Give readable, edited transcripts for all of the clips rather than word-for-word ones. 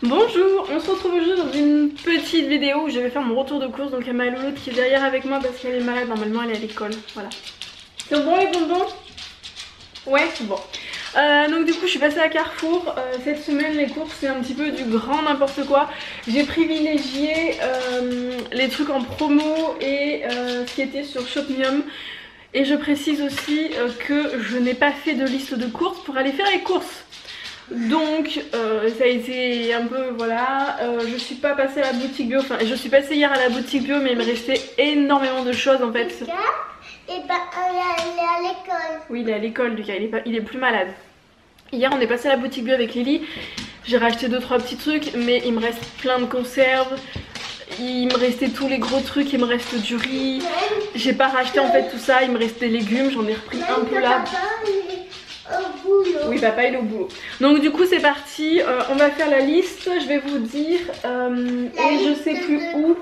Bonjour, on se retrouve aujourd'hui dans une petite vidéo où je vais faire mon retour de course. Donc il y a ma louloute qui est derrière avec moi parce qu'elle est malade, normalement elle est à l'école, voilà. C'est bon les bonbons? Ouais, c'est bon. Donc du coup je suis passée à Carrefour. Cette semaine les courses c'est un petit peu du grand n'importe quoi. J'ai privilégié les trucs en promo et ce qui était sur Shopmium. Et je précise aussi que je n'ai pas fait de liste de courses pour aller faire les courses. Donc ça a été un peu voilà, je suis pas passée à la boutique bio, enfin je suis passée hier à la boutique bio mais il me restait énormément de choses en fait. Et bah il est à l'école. Oui il est à l'école Lucas, il est plus malade. Hier on est passé à la boutique bio avec Lily, j'ai racheté 2-3 petits trucs mais il me reste plein de conserves. Il me restait tous les gros trucs, il me reste du riz. J'ai pas racheté en fait tout ça, il me reste des légumes, j'en ai repris un peu là. Oui, papa il est au boulot. Donc du coup c'est parti, on va faire la liste, je vais vous dire et je sais plus où,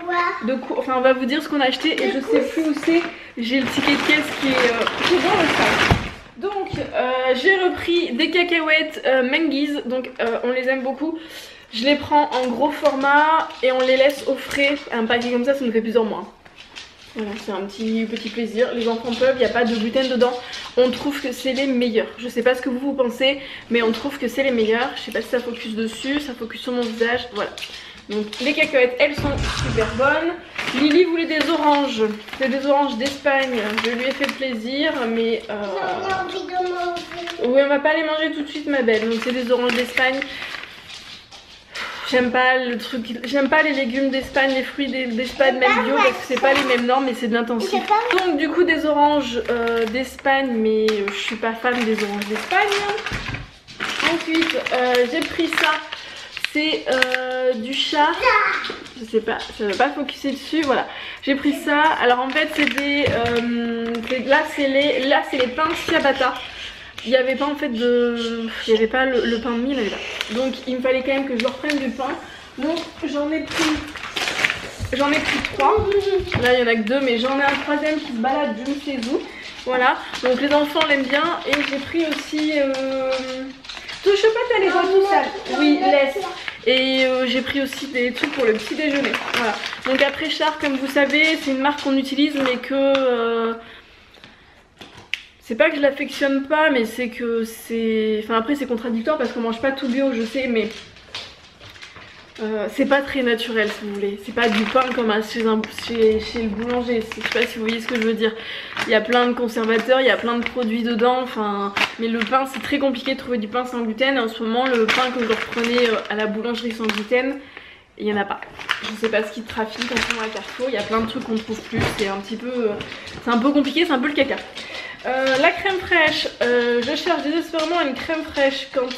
enfin on va vous dire ce qu'on a acheté et je sais plus où c'est. J'ai le ticket de caisse qui est dans le sac. Donc j'ai repris des cacahuètes Menguise, donc on les aime beaucoup. Je les prends en gros format et on les laisse au frais. Un paquet comme ça nous fait plusieurs mois. Voilà, c'est un petit plaisir, les enfants peuvent, il n'y a pas de gluten dedans. On trouve que c'est les meilleurs. Je sais pas ce que vous pensez, mais on trouve que c'est les meilleurs. Je sais pas si ça focus dessus, ça focus sur mon visage, voilà. Donc les cacahuètes, elles sont super bonnes. Lily voulait des oranges, c'est des oranges d'Espagne. Je lui ai fait plaisir, mais J'ai envie de manger. oui, on va pas les manger tout de suite ma belle. Donc c'est des oranges d'Espagne. J'aime pas le truc, j'aime pas les légumes d'Espagne, les fruits d'Espagne même bio parce que c'est pas les mêmes normes et c'est de l'intensif. Donc du coup des oranges d'Espagne, mais je suis pas fan des oranges d'Espagne. Ensuite j'ai pris ça, c'est du chat, je sais pas, ça va pas focuser dessus, voilà. J'ai pris ça, alors en fait c'est des, là c'est les pains ciabatta. Il n'y avait pas en fait de... Il n'y avait pas le pain de mie là. Donc il me fallait quand même que je reprenne du pain. Donc j'en ai pris 3. Là il y en a que 2 mais j'en ai un troisième qui se balade je ne sais où. Voilà. Donc les enfants l'aiment bien. Et j'ai pris aussi... Touche pas t'as les doigts tout seul. Oui laisse. Et j'ai pris aussi des trucs pour le petit déjeuner. Voilà. Donc après Char comme vous savez c'est une marque qu'on utilise mais que... c'est pas que je l'affectionne pas, mais c'est que c'est... Enfin après c'est contradictoire parce qu'on mange pas tout bio, je sais, mais c'est pas très naturel si vous voulez. C'est pas du pain comme chez le boulanger, je sais pas si vous voyez ce que je veux dire. Il y a plein de conservateurs, il y a plein de produits dedans, enfin... Mais le pain c'est très compliqué de trouver du pain sans gluten et en ce moment le pain que je reprenais à la boulangerie sans gluten, il n'y en a pas. Je sais pas ce qui trafique en ce moment à Carrefour, il y a plein de trucs qu'on ne trouve plus, c'est un petit peu... c'est un peu compliqué, c'est un peu le caca. La crème fraîche, je cherche désespérément une crème fraîche quand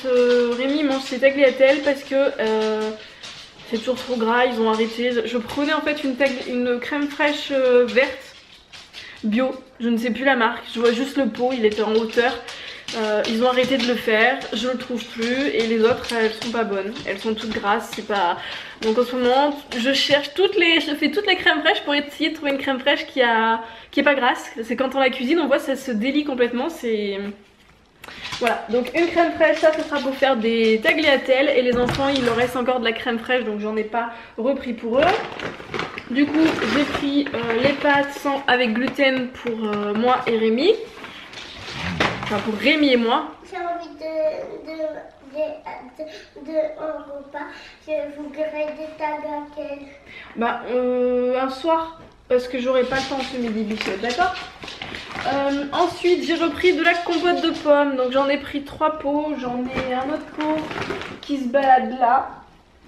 Rémi mange ses tagliatelles parce que c'est toujours trop gras, ils ont arrêté. Je prenais en fait une crème fraîche verte, bio, je ne sais plus la marque, je vois juste le pot, il était en hauteur. Ils ont arrêté de le faire, je le trouve plus et les autres elles sont pas bonnes, elles sont toutes grasses, c'est pas... Donc en ce moment je cherche je fais toutes les crèmes fraîches pour essayer de trouver une crème fraîche qui est pas grasse. C'est quand on la cuisine on voit ça se délie complètement, c'est... Voilà, donc une crème fraîche, ça ce sera pour faire des tagliatelles et les enfants il leur reste encore de la crème fraîche donc j'en ai pas repris pour eux. Du coup j'ai pris les pâtes avec gluten pour moi et Rémi. Enfin pour Rémi et moi. J'ai envie de un repas. Je voudrais des tagliatelles. Bah un soir parce que j'aurai pas le temps ce midi bichette, d'accord. Ensuite j'ai repris de la compote de pommes. Donc j'en ai pris 3 pots. J'en ai un autre pot qui se balade là.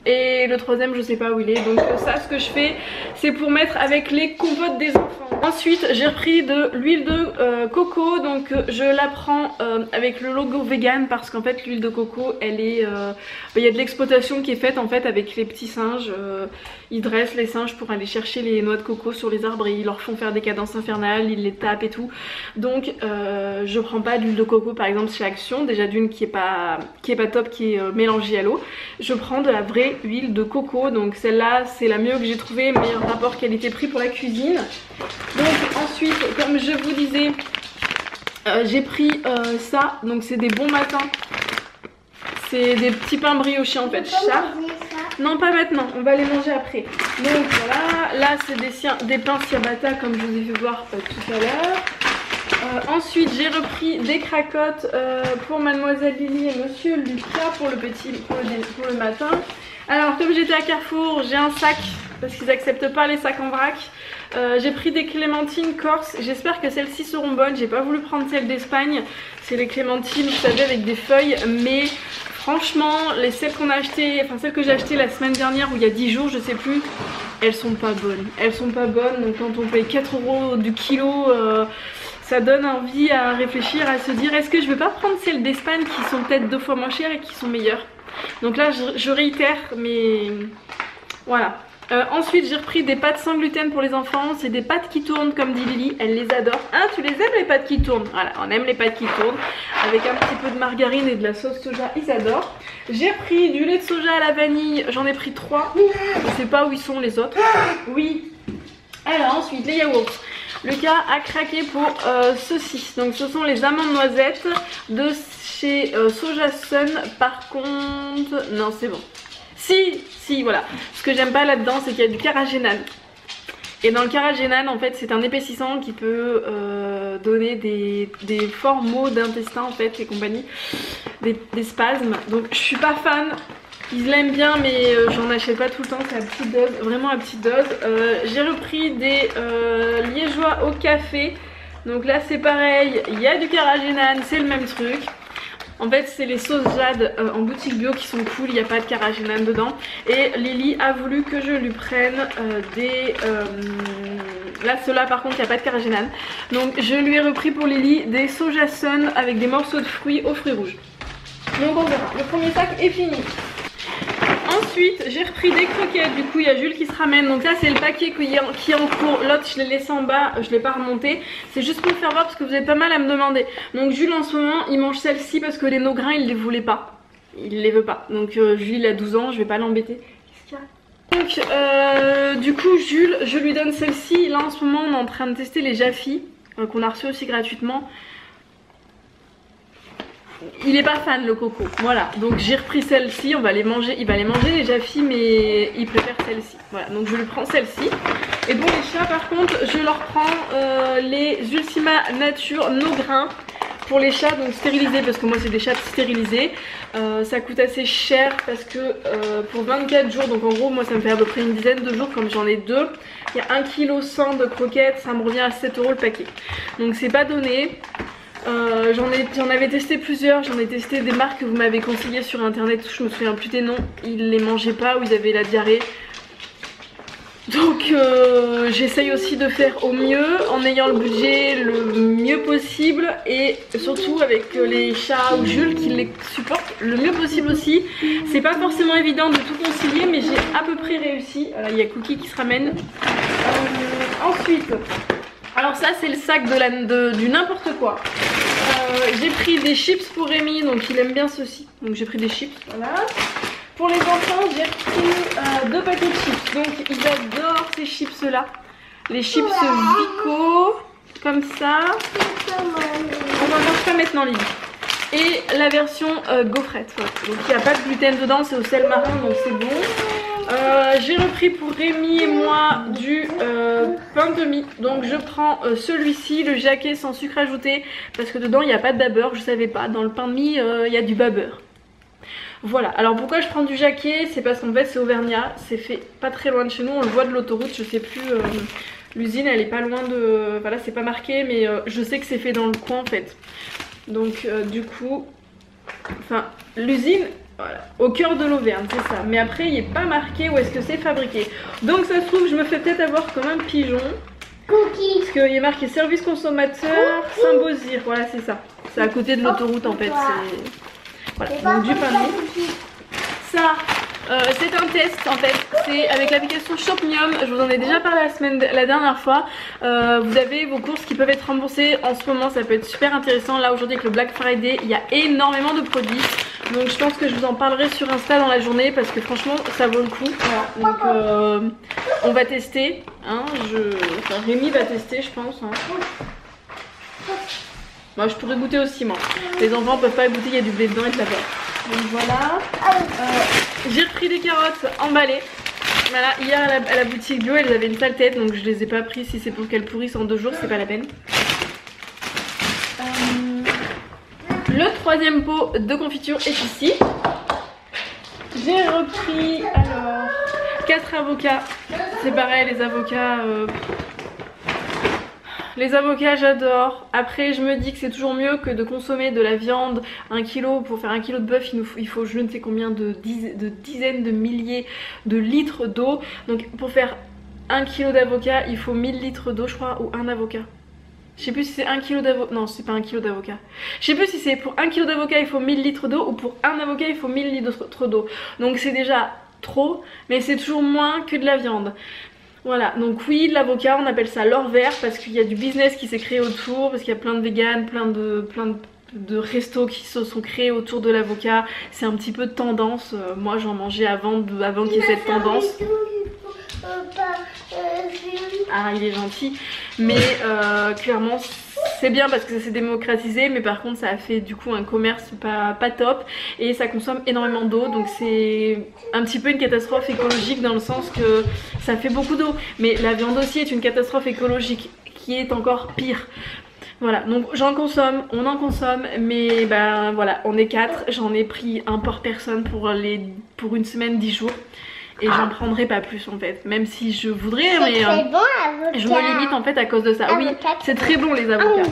Et le troisième je sais pas où il est. Donc ça ce que je fais c'est pour mettre avec les compotes des enfants. Ensuite j'ai repris de l'huile de coco. Donc je la prends avec le logo vegan parce qu'en fait l'huile de coco elle est... il y a de l'exploitation qui est faite en fait avec les petits singes. Ils dressent les singes pour aller chercher les noix de coco sur les arbres et ils leur font faire des cadences infernales, ils les tapent et tout. Donc je prends pas d'huile de coco par exemple chez Action, déjà d'une qui est pas top, qui est mélangée à l'eau. Je prends de la vraie huile de coco, donc celle-là c'est la mieux que j'ai trouvée, meilleur rapport qualité-prix pour la cuisine. Donc ensuite comme je vous disais j'ai pris ça, donc c'est des bons matins, c'est des petits pains briochés en fait Char. Non, pas maintenant, on va les manger après. Donc voilà, là c'est des pains ciabatta comme je vous ai fait voir tout à l'heure. Ensuite j'ai repris des cracottes pour Mademoiselle Lily et Monsieur Lucas pour le matin. Alors comme j'étais à Carrefour, j'ai un sac parce qu'ils n'acceptent pas les sacs en vrac. J'ai pris des clémentines corse, j'espère que celles-ci seront bonnes. J'ai pas voulu prendre celles d'Espagne, c'est les clémentines vous savez avec des feuilles, mais franchement celles qu'on a achetées, enfin celles que j'ai achetées la semaine dernière ou il y a 10 jours je sais plus, elles sont pas bonnes. Elles sont pas bonnes, donc quand on paye 4 € du kilo, ça donne envie à réfléchir, à se dire est-ce que je vais pas prendre celles d'Espagne qui sont peut-être 2 fois moins chères et qui sont meilleures. Donc là je réitère, mais voilà. Ensuite j'ai repris des pâtes sans gluten pour les enfants. C'est des pâtes qui tournent comme dit Lily, elle les adore. Hein, tu les aimes les pâtes qui tournent? Voilà, on aime les pâtes qui tournent. Avec un petit peu de margarine et de la sauce soja, ils adorent. J'ai pris du lait de soja à la vanille, j'en ai pris 3. Je sais pas où ils sont les autres. Oui. Alors ensuite les yaourts. Lucas a craqué pour ceci. Donc ce sont les amandes noisettes de chez Soja Sun. Par contre, non c'est bon. Si, voilà. Ce que j'aime pas là-dedans, c'est qu'il y a du carragénane. Et dans le carragénane, en fait, c'est un épaississant qui peut donner des forts maux d'intestin, en fait, et compagnie. Des spasmes. Donc, je suis pas fan. Ils l'aiment bien, mais j'en achète pas tout le temps. C'est à petite dose, vraiment à petite dose. J'ai repris des liégeois au café. Donc là, c'est pareil. Il y a du carragénane, c'est le même truc. En fait c'est les sauces jade en boutique bio qui sont cool, il n'y a pas de carragénane dedans. Et Lily a voulu que je lui prenne là ceux-là par contre il n'y a pas de carragénane. Donc je lui ai repris pour Lily des Soja Sun avec des morceaux de fruits aux fruits rouges. Donc on verra, le premier sac est fini. Ensuite j'ai repris des croquettes, du coup il y a Jules qui se ramène. Donc là c'est le paquet qui est en cours, l'autre je l'ai laissé en bas, je ne l'ai pas remonté. C'est juste pour me faire voir parce que vous êtes pas mal à me demander. Donc Jules en ce moment il mange celle-ci parce que les no-grains il les voulait pas. Il les veut pas, donc Jules il a 12 ans, je vais pas l'embêter. Qu'est-ce qu'il y a? Donc du coup Jules je lui donne celle-ci. Là en ce moment on est en train de tester les Jaffis qu'on a reçus aussi gratuitement. Il est pas fan le coco, voilà, donc j'ai repris celle-ci, on va les manger, il va les manger les Jaffis mais il préfère celle-ci, voilà, donc je lui prends celle-ci. Et pour les chats par contre je leur prends les Ultima Nature no grains pour les chats, donc stérilisés parce que moi c'est des chats stérilisés. Ça coûte assez cher parce que pour 24 jours, donc en gros moi ça me fait à peu près une dizaine de jours comme j'en ai 2. Il y a 1,1 kg de croquettes, ça me revient à 7 € le paquet, donc c'est pas donné. J'en avais testé plusieurs, j'en ai testé des marques que vous m'avez conseillées sur internet, je me souviens plus des noms, ils les mangeaient pas ou ils avaient la diarrhée. Donc j'essaye aussi de faire au mieux en ayant le budget le mieux possible et surtout avec les chats ou Jules qui les supportent le mieux possible aussi. C'est pas forcément évident de tout concilier mais j'ai à peu près réussi. Il y a Cookie qui se ramène. Ensuite... alors ça c'est le sac du n'importe quoi. J'ai pris des chips pour Rémi, donc il aime bien ceci. Donc j'ai pris des chips, voilà. Pour les enfants j'ai pris 2 paquets de chips. Donc ils adorent ces chips là. Les chips Vico, comme ça. On va voir ça maintenant Lily. Et la version gaufrette. Voilà. Donc il n'y a pas de gluten dedans, c'est au sel marin donc c'est bon. J'ai repris pour Rémi et moi du pain de mie. Donc je prends celui-ci, le jaquet sans sucre ajouté, parce que dedans il n'y a pas de beurre, je savais pas. Dans le pain de mie il y a du beurre. Voilà, alors pourquoi je prends du jaquet? C'est parce qu'en fait c'est Auvergnat, c'est fait pas très loin de chez nous, on le voit de l'autoroute, je sais plus, l'usine elle est pas loin de... voilà c'est pas marqué mais je sais que c'est fait dans le coin en fait. Donc du coup, enfin l'usine... voilà, au cœur de l'Auvergne, c'est ça. Mais après, il n'est pas marqué où est-ce que c'est fabriqué. Donc ça se trouve, je me fais peut-être avoir comme un pigeon. Cookie. Parce qu'il est marqué service consommateur, Saint-Beauzire. Voilà, c'est ça. C'est à côté de l'autoroute en fait. Voilà, donc du pain de mie. Ça, c'est un test en fait. C'est avec l'application Shopmium. Je vous en ai déjà parlé la dernière fois. Vous avez vos courses qui peuvent être remboursées. En ce moment, ça peut être super intéressant. Là, aujourd'hui, avec le Black Friday, il y a énormément de produits. Donc je pense que je vous en parlerai sur Insta dans la journée parce que franchement ça vaut le coup. Voilà. Donc on va tester. Hein, enfin, Rémi va tester je pense. Hein. Moi je pourrais goûter aussi moi. Les enfants peuvent pas goûter, il y a du blé dedans et de la beurre. Donc voilà. J'ai repris des carottes emballées. Voilà, hier à la boutique bio, elles avaient une sale tête, donc je les ai pas pris. Si c'est pour qu'elles pourrissent en 2 jours, c'est pas la peine. Le 3e pot de confiture est ici. J'ai repris alors 4 avocats. C'est pareil, les avocats. Les avocats j'adore. Après je me dis que c'est toujours mieux que de consommer de la viande 1 kg. Pour faire 1 kg de bœuf il faut je ne sais combien de dizaines de milliers de litres d'eau. Donc pour faire 1 kg d'avocat il faut 1000 litres d'eau je crois, ou un avocat. Je sais plus si c'est 1 kg d'avocat. Non, c'est pas 1 kg d'avocat. Je sais plus si c'est pour 1 kg d'avocat il faut 1000 litres d'eau ou pour un avocat il faut 1000 litres d'eau. Donc c'est déjà trop, mais c'est toujours moins que de la viande. Voilà, donc oui, l'avocat, on appelle ça l'or vert parce qu'il y a du business qui s'est créé autour, parce qu'il y a plein de véganes, plein de restos qui se sont créés autour de l'avocat. C'est un petit peu de tendance. Moi, j'en mangeais avant qu'il y ait cette tendance. Ah, il est gentil. Mais clairement, c'est bien parce que ça s'est démocratisé, mais par contre ça a fait du coup un commerce pas top et ça consomme énormément d'eau, donc c'est un petit peu une catastrophe écologique dans le sens que ça fait beaucoup d'eau, mais la viande aussi est une catastrophe écologique qui est encore pire. Voilà, donc j'en consomme, on en consomme, mais ben voilà, on est 4, j'en ai pris un par personne pour une semaine, 10 jours. Et j'en prendrai pas plus en fait, même si je voudrais, mais bon, je me limite en fait à cause de ça. Oui, c'est très bon les avocats.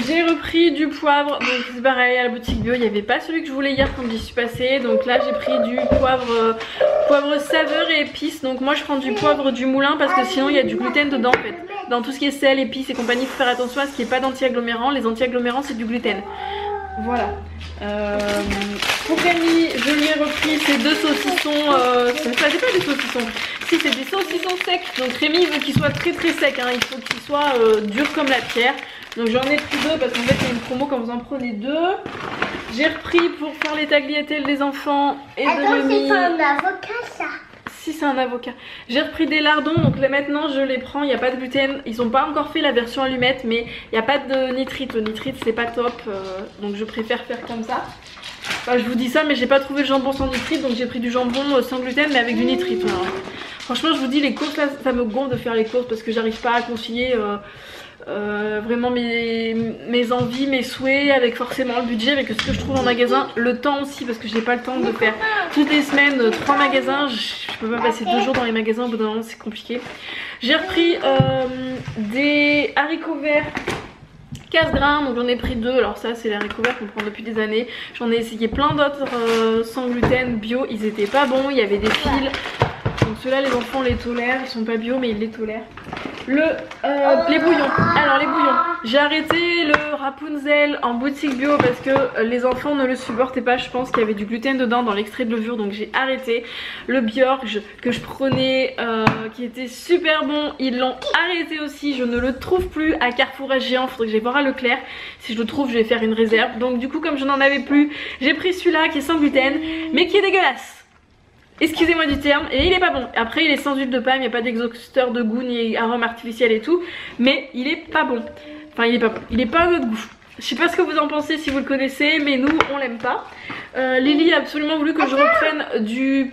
J'ai repris du poivre, donc c'est pareil à la boutique bio, il n'y avait pas celui que je voulais hier quand j'y suis passée. Donc là j'ai pris du poivre saveur et épices. Donc moi je prends du poivre du moulin parce que sinon il y a du gluten dedans en fait. Dans tout ce qui est sel, épices et compagnie, il faut faire attention à ce qui n'est pas d'anti-agglomérants. Les anti-agglomérants c'est du gluten. Voilà. Pour Camille, je lui ai repris ces 2 saucissons. C'est pas des saucissons. Si, c'est des saucissons secs. Donc Rémi il veut qu'ils soient très secs. Hein. Il faut qu'ils soient durs comme la pierre. Donc j'en ai pris 2 parce qu'en fait il y a une promo quand vous en prenez 2. J'ai repris pour faire les tagliatelles des enfants et de Rémi. C'est pas un avocat ça. Si, c'est un avocat. J'ai repris des lardons, donc là maintenant je les prends, il n'y a pas de gluten. Ils n'ont pas encore fait la version allumette, mais il n'y a pas de nitrite. Le nitrite c'est pas top, donc je préfère faire comme ça. Enfin, je vous dis ça, mais j'ai pas trouvé le jambon sans nitrite, donc j'ai pris du jambon sans gluten mais avec du nitrite. Alors, franchement je vous dis, les courses là, ça me gonfle de faire les courses parce que j'arrive pas à concilier vraiment mes envies, mes souhaits avec forcément le budget, avec ce que je trouve en magasin, le temps aussi parce que j'ai pas le temps de faire toutes les semaines 3 magasins, je peux pas passer 2 jours dans les magasins, au bout d'un moment c'est compliqué. J'ai repris des haricots verts 15 grains, donc j'en ai pris 2, alors ça c'est les haricots verts qu'on prend depuis des années. J'en ai essayé plein d'autres sans gluten, bio, ils étaient pas bons, il y avait des fils. Donc ceux-là les enfants les tolèrent, ils sont pas bio mais ils les tolèrent. Les bouillons, alors les bouillons, j'ai arrêté le Rapunzel en boutique bio parce que les enfants ne le supportaient pas. Je pense qu'il y avait du gluten dedans dans l'extrait de levure, donc j'ai arrêté. Le Björk que je prenais qui était super bon, ils l'ont arrêté aussi. Je ne le trouve plus à Carrefour à Géant, faudrait que j'aille voir à Leclerc. Si je le trouve je vais faire une réserve. Donc du coup comme je n'en avais plus, j'ai pris celui-là qui est sans gluten mais qui est dégueulasse. Excusez-moi du terme, et il est pas bon. Après il est sans huile de palme, il n'y a pas d'exhausteur de goût ni arôme artificiel et tout, mais il est pas bon. Enfin il est pas bon, il est pas à notre goût. Je sais pas ce que vous en pensez si vous le connaissez, mais nous on l'aime pas. Lily a absolument voulu que je reprenne du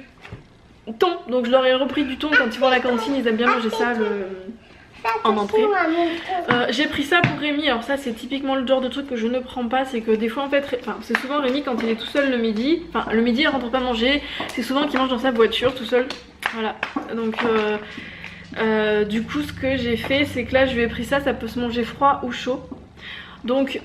thon, donc je leur ai repris du thon quand ils vont à la cantine, ils aiment bien manger ça en entrée. J'ai pris ça pour Rémi, alors ça c'est typiquement le genre de truc que je ne prends pas, c'est que des fois en fait, enfin c'est souvent Rémi quand il est tout seul le midi, enfin le midi il rentre pas manger, c'est souvent qu'il mange dans sa voiture tout seul, voilà, donc du coup ce que j'ai fait c'est que là je lui ai pris ça, ça peut se manger froid ou chaud. Donc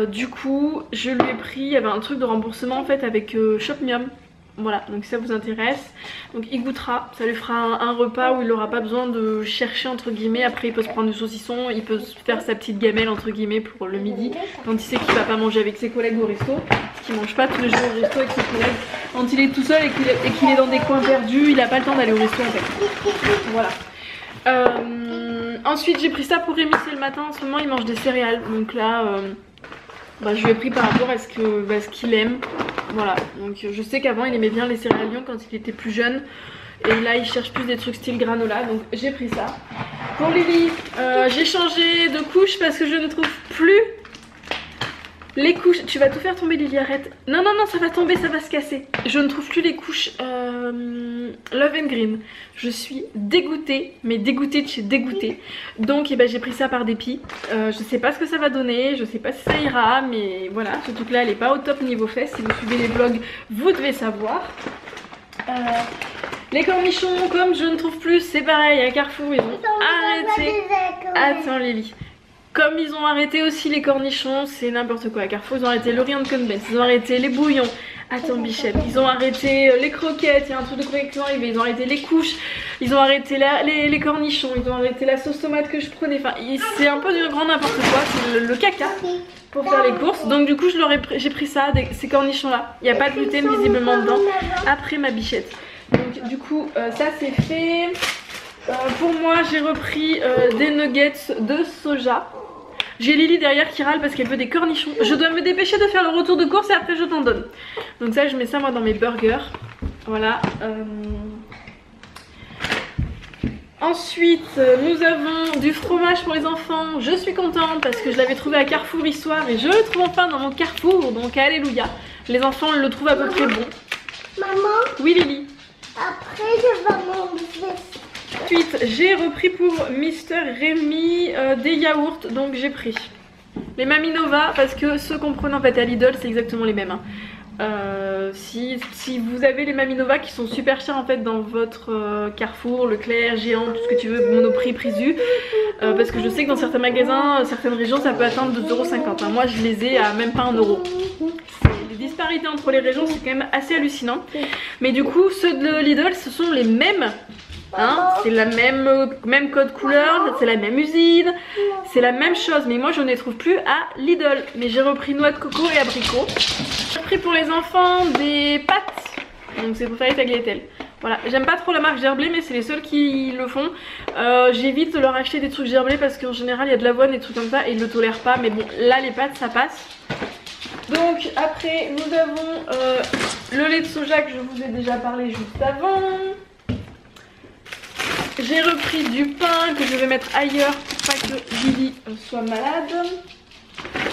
du coup je lui ai pris, il y avait un truc de remboursement en fait avec Shopmium. Voilà, donc si ça vous intéresse, donc il goûtera, ça lui fera un repas où il n'aura pas besoin de chercher entre guillemets. Après il peut se prendre du saucisson, il peut se faire sa petite gamelle entre guillemets pour le midi quand il sait qu'il va pas manger avec ses collègues au resto, parce qu'il mange pas tous les jours au resto avec ses collègues. Quand il est tout seul et qu'il est dans des coins perdus, il a pas le temps d'aller au resto en fait. Voilà. Ensuite j'ai pris ça pour Rémi, c'est le matin, en ce moment il mange des céréales, donc là je lui ai pris par rapport à ce qu'il aime. Voilà, donc je sais qu'avant il aimait bien les céréales Lion quand il était plus jeune. Et là il cherche plus des trucs style granola, donc j'ai pris ça. Pour Lily, j'ai changé de couche parce que je ne trouve plus Les couches, tu vas tout faire tomber Lily, arrête. Non, non, non, ça va tomber, ça va se casser. Je ne trouve plus les couches Love and Green. Je suis dégoûtée, mais dégoûtée de chez dégoûtée. Donc j'ai pris ça par dépit. Je sais pas ce que ça va donner, je sais pas si ça ira, mais voilà. Surtout que là, elle est pas au top niveau fesses. Si vous suivez les vlogs, vous devez savoir. Les cornichons, comme je ne trouve plus, c'est pareil, à Carrefour, ils ont arrêté. Attends Lily. Comme ils ont arrêté aussi les cornichons, c'est n'importe quoi. À Carrefour, ils ont arrêté le rion de Convent, ils ont arrêté les bouillons. Attends Bichette, ils ont arrêté les croquettes, il y a un truc de croquettes qui sont arrivés, ils ont arrêté les couches, ils ont arrêté les cornichons, ils ont arrêté la sauce tomate que je prenais. Enfin, c'est un peu du grand n'importe quoi, c'est le caca pour faire les courses. Donc du coup, j'ai pris ça, ces cornichons là. Il n'y a pas de gluten visiblement dedans, après ma Bichette. Donc du coup, ça c'est fait. Pour moi, j'ai repris des nuggets de soja. J'ai Lily derrière qui râle parce qu'elle veut des cornichons. Je dois me dépêcher de faire le retour de course et après je t'en donne. Donc ça, je mets ça moi dans mes burgers. Voilà. Ensuite, nous avons du fromage pour les enfants. Je suis contente parce que je l'avais trouvé à Carrefour Histoire et je le trouve enfin dans mon Carrefour. Donc alléluia. Les enfants le trouvent à peu près bon. Maman. Oui Lily. Après, je vais manger. Ensuite, j'ai repris pour Mister Rémi des yaourts, donc j'ai pris les Maminova parce que ceux qu'on prenait en fait à Lidl, c'est exactement les mêmes. Si vous avez les Maminova qui sont super chers en fait dans votre Carrefour, Leclerc, Géant, tout ce que tu veux, Monoprix, Prisu, parce que je sais que dans certains magasins, certaines régions, ça peut atteindre 2,50 €. Moi, je les ai à même pas 1 €. Les disparités entre les régions, c'est quand même assez hallucinant. Mais du coup, ceux de Lidl, ce sont les mêmes. Hein, c'est la même code couleur, c'est la même usine, c'est la même chose, mais moi je ne les trouve plus à Lidl. Mais j'ai repris noix de coco et abricot. J'ai repris pour les enfants des pâtes, donc c'est pour faire les tagliatelles. Voilà, j'aime pas trop la marque Gerblé, mais c'est les seuls qui le font. J'évite de leur acheter des trucs Gerblé parce qu'en général il y a de l'avoine et des trucs comme ça et ils le tolèrent pas. Mais bon, là les pâtes ça passe. Donc après nous avons le lait de soja que je vous ai déjà parlé juste avant. J'ai repris du pain que je vais mettre ailleurs pour pas que Lily soit malade.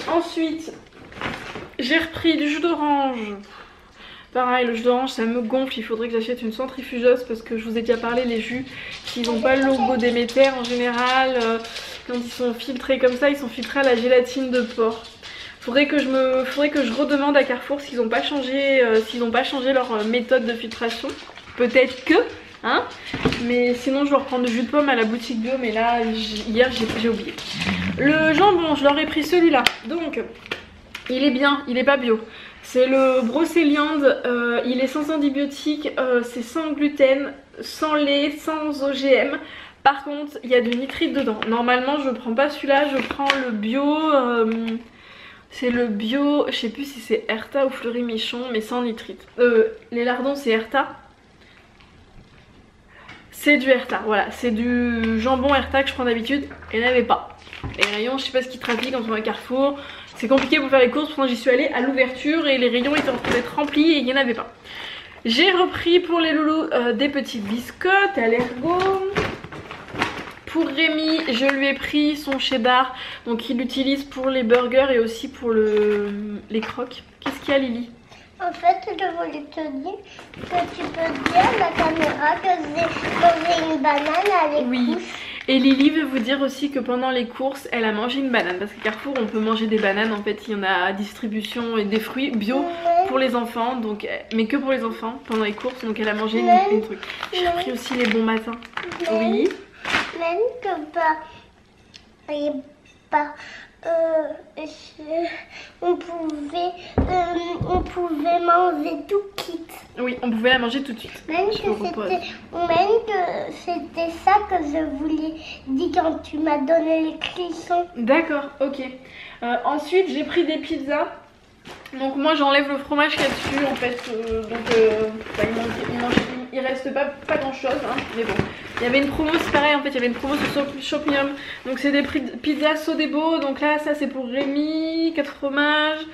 Ensuite, j'ai repris du jus d'orange. Pareil, le jus d'orange ça me gonfle, il faudrait que j'achète une centrifugeuse parce que je vous ai déjà parlé, les jus, s'ils n'ont pas le logo Déméter en général, quand ils sont filtrés comme ça, ils sont filtrés à la gélatine de porc. Faudrait que je redemande à Carrefour s'ils n'ont pas changé, leur méthode de filtration. Peut-être que... Hein, mais sinon je vais reprendre du jus de pomme à la boutique bio, mais là hier j'ai oublié. Le jambon, je leur ai pris celui-là, donc il est bien, il est pas bio. C'est le Brocéliande, il est sans antibiotiques, c'est sans gluten, sans lait, sans OGM. Par contre il y a du nitrite dedans. Normalement je prends pas celui-là, je prends le bio, c'est le bio, je sais plus si c'est Erta ou Fleury Michon, mais sans nitrite. Les lardons c'est Erta. C'est du Erta, voilà, c'est du jambon Erta que je prends d'habitude et il n'y en avait pas. Les rayons, je sais pas ce qu'ils trafiquent quand on va à Carrefour, c'est compliqué pour faire les courses, pourtant j'y suis allée à l'ouverture et les rayons étaient en train d'être remplis et il n'y en avait pas. J'ai repris pour les loulous des petites biscottes à l'ergot. Pour Rémi, je lui ai pris son cheddar, donc il l'utilise pour les burgers et aussi pour les croques. Qu'est-ce qu'il y a Lily ? En fait, je voulais te dire que tu peux dire à la caméra que j'ai mangé une banane avec oui. Et Lily veut vous dire aussi que pendant les courses, elle a mangé une banane. Parce qu'à Carrefour, on peut manger des bananes. En fait, il y en a à distribution et des fruits bio pour les enfants. Donc, mais que pour les enfants pendant les courses. Donc, elle a mangé une truc. J'ai pris aussi les bons matins. Oui. Même que on pouvait manger tout kit. Oui, on pouvait la manger tout de suite. Même que c'était ça que je voulais dire quand tu m'as donné les crissons. D'accord, ok. Ensuite, j'ai pris des pizzas. Donc moi j'enlève le fromage qu'il y a dessus en fait, il reste pas grand chose hein, mais bon. Il y avait une promo, c'est pareil en fait, il y avait une promo sur Shopium. Donc c'est des pizzas Sodebo, donc là ça c'est pour Rémi, 4 fromages.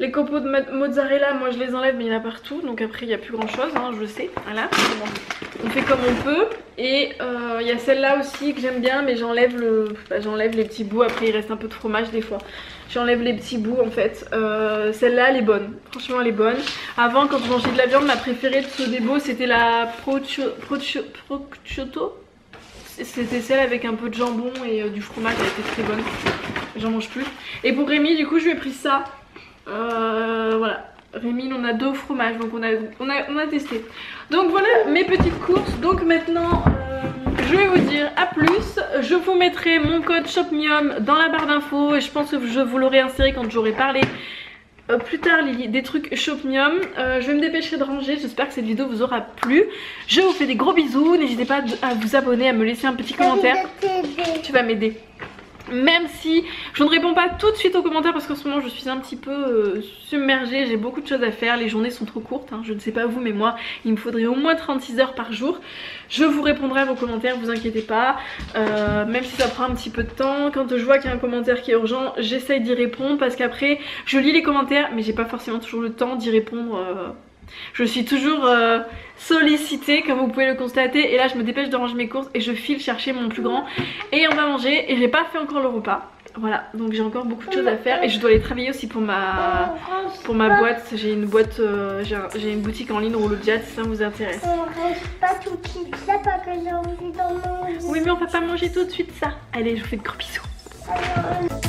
Les copeaux de mozzarella, moi je les enlève mais il y en a partout, donc après il n'y a plus grand chose, hein, je le sais. Voilà, on fait comme on peut. Et il y a celle-là aussi que j'aime bien, mais j'enlève les petits bouts, après il reste un peu de fromage des fois. J'enlève les petits bouts en fait. Celle-là elle est bonne, franchement elle est bonne. Avant quand je mangeais de la viande, ma préférée de Sodebo c'était la prosciutto. C'était celle avec un peu de jambon et du fromage, elle était très bonne. J'en mange plus. Et pour Rémi du coup je lui ai pris ça. Voilà, Rémi on a 2 fromages, donc on a testé. Donc voilà mes petites courses. Donc maintenant je vais vous dire à plus. Je vous mettrai mon code Shopmium dans la barre d'infos et je pense que je vous l'aurai inséré quand j'aurai parlé plus tard des trucs Shopmium. Je vais me dépêcher de ranger, j'espère que cette vidéo vous aura plu. Je vous fais des gros bisous, n'hésitez pas à vous abonner, à me laisser un petit commentaire. Tu vas m'aider. Même si je ne réponds pas tout de suite aux commentaires parce qu'en ce moment je suis un petit peu submergée, j'ai beaucoup de choses à faire, les journées sont trop courtes, hein. Je ne sais pas vous mais moi il me faudrait au moins 36 heures par jour. Je vous répondrai à vos commentaires, vous inquiétez pas, même si ça prend un petit peu de temps. Quand je vois qu'il y a un commentaire qui est urgent, j'essaye d'y répondre parce qu'après je lis les commentaires mais j'ai pas forcément toujours le temps d'y répondre. Je suis toujours sollicitée comme vous pouvez le constater. Et là je me dépêche de ranger mes courses et je file chercher mon plus grand. Et on va manger et j'ai pas fait encore le repas. Voilà, donc j'ai encore beaucoup de choses à faire. Et je dois aller travailler aussi pour ma boîte. J'ai une boîte, j'ai une boutique en ligne Rouloudjat si ça vous intéresse. On reste pas tout de suite, c'est pas que j'ai envie d'en manger. Oui mais on va pas manger tout de suite ça. Allez je vous fais de gros bisous. Alors,